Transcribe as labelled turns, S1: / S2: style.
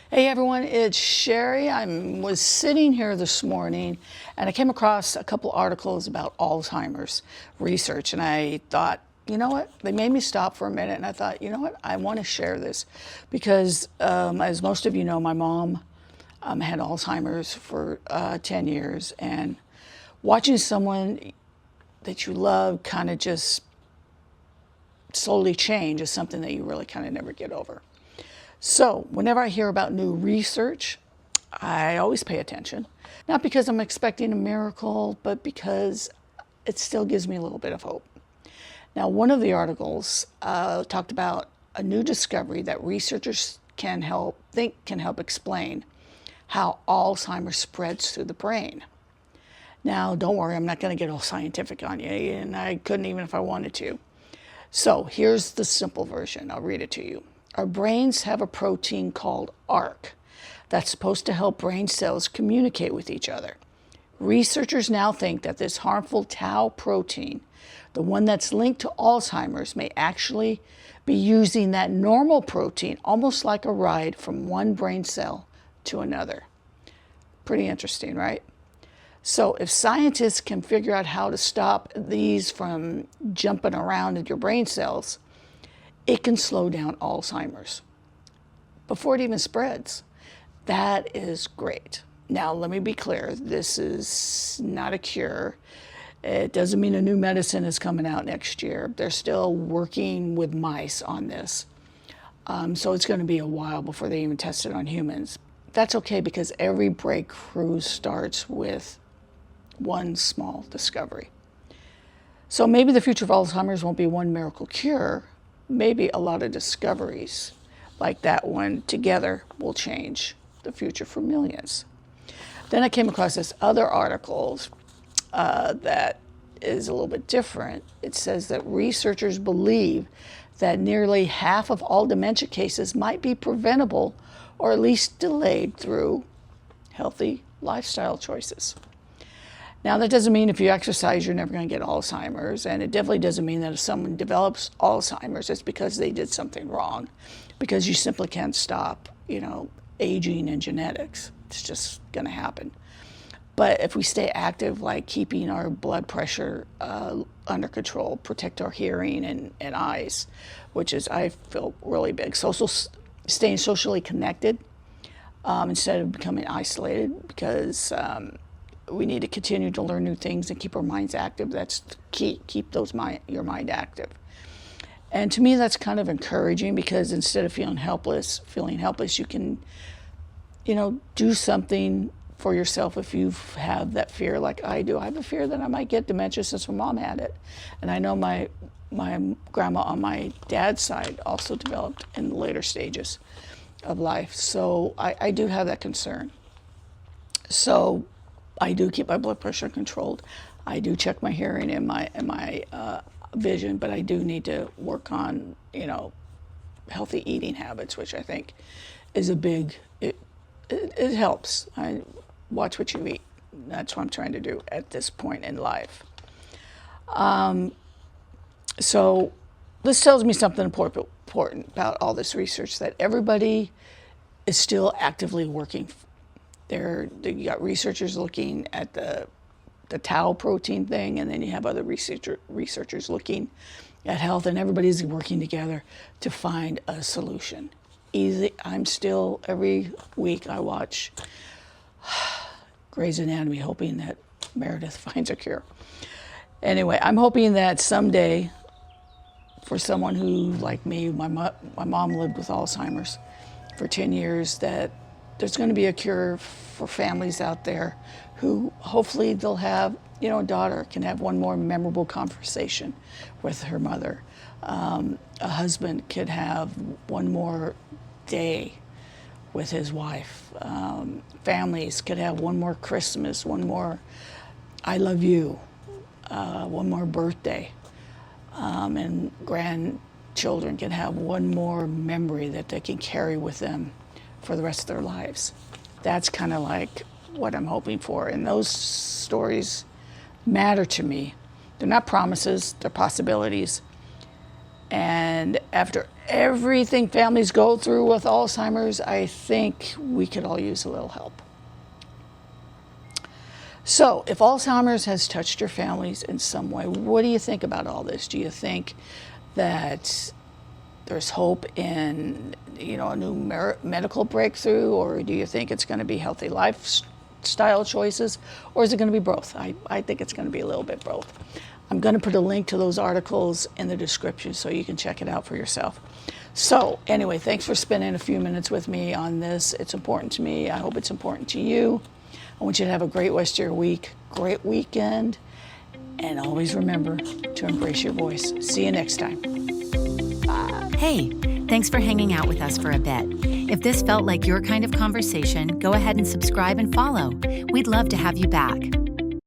S1: Hey everyone, it's Sherry. I was sitting here this morning and I came across a couple articles about Alzheimer's research, and I thought, you know what? They made me stop for a minute, and I thought, you know what? I want to share this because, as most of you know, my mom had Alzheimer's for 10 years, and watching someone that you love kind of just slowly change is something that you really kind of never get over. So whenever I hear about new research, I always pay attention. Not because I'm expecting a miracle, but because it still gives me a little bit of hope. Now, one of the articles talked about a new discovery that researchers can help explain how Alzheimer's spreads through the brain. Now, don't worry, I'm not going to get all scientific on you, and I couldn't even if I wanted to. So here's the simple version. I'll read it to you. Our brains have a protein called ARC that's supposed to help brain cells communicate with each other. Researchers now think that this harmful tau protein, the one that's linked to Alzheimer's, may actually be using that normal protein almost like a ride from one brain cell to another. Pretty interesting, right? So if scientists can figure out how to stop these from jumping around in your brain cells, it can slow down Alzheimer's before it even spreads. That is great. Now, let me be clear. This is not a cure. It doesn't mean a new medicine is coming out next year. They're still working with mice on this. So it's going to be a while before they even test it on humans. That's okay, because every breakthrough starts with one small discovery. So maybe the future of Alzheimer's won't be one miracle cure. Maybe a lot of discoveries like that one together will change the future for millions. Then I came across this other article that is a little bit different. It says that researchers believe that nearly half of all dementia cases might be preventable or at least delayed through healthy lifestyle choices. Now, that doesn't mean if you exercise, you're never going to get Alzheimer's. And it definitely doesn't mean that if someone develops Alzheimer's, it's because they did something wrong. Because you simply can't stop, aging and genetics. It's just going to happen. But if we stay active, like keeping our blood pressure under control, protect our hearing and eyes, which is, I feel, really big. Staying socially connected instead of becoming isolated, because we need to continue to learn new things and keep our minds active. That's the key. Keep your mind active. And to me, that's kind of encouraging, because instead of feeling helpless, you can, do something for yourself if you have that fear like I do. I have a fear that I might get dementia since my mom had it. And I know my grandma on my dad's side also developed in the later stages of life. So I do have that concern. So I do keep my blood pressure controlled. I do check my hearing and my vision, but I do need to work on, healthy eating habits, which I think is a big, it helps. I watch what you eat. That's what I'm trying to do at this point in life. So this tells me something important about all this research, that everybody is still actively working. You got researchers looking at the tau protein thing, and then you have other researchers looking at health, and everybody's working together to find a solution. I'm still, every week I watch Grey's Anatomy, hoping that Meredith finds a cure. Anyway, I'm hoping that someday, for someone who, like me, my mom lived with Alzheimer's for 10 years, that there's going to be a cure for families out there who hopefully they'll have, a daughter can have one more memorable conversation with her mother. A husband could have one more day with his wife. Families could have one more Christmas, one more I love you, one more birthday. And grandchildren can have one more memory that they can carry with them for the rest of their lives. That's kind of like what I'm hoping for. And those stories matter to me. They're not promises, they're possibilities. And after everything families go through with Alzheimer's, I think we could all use a little help. So if Alzheimer's has touched your families in some way, what do you think about all this? Do you think that there's hope in, a new medical breakthrough, or do you think it's going to be healthy lifestyle choices, or is it going to be both? I think it's going to be a little bit both. I'm going to put a link to those articles in the description so you can check it out for yourself. So anyway, thanks for spending a few minutes with me on this. It's important to me. I hope it's important to you. I want you to have a great rest of your week, great weekend, and always remember to embrace your voice. See you next time. Bye.
S2: Hey, thanks for hanging out with us for a bit. If this felt like your kind of conversation, go ahead and subscribe and follow. We'd love to have you back.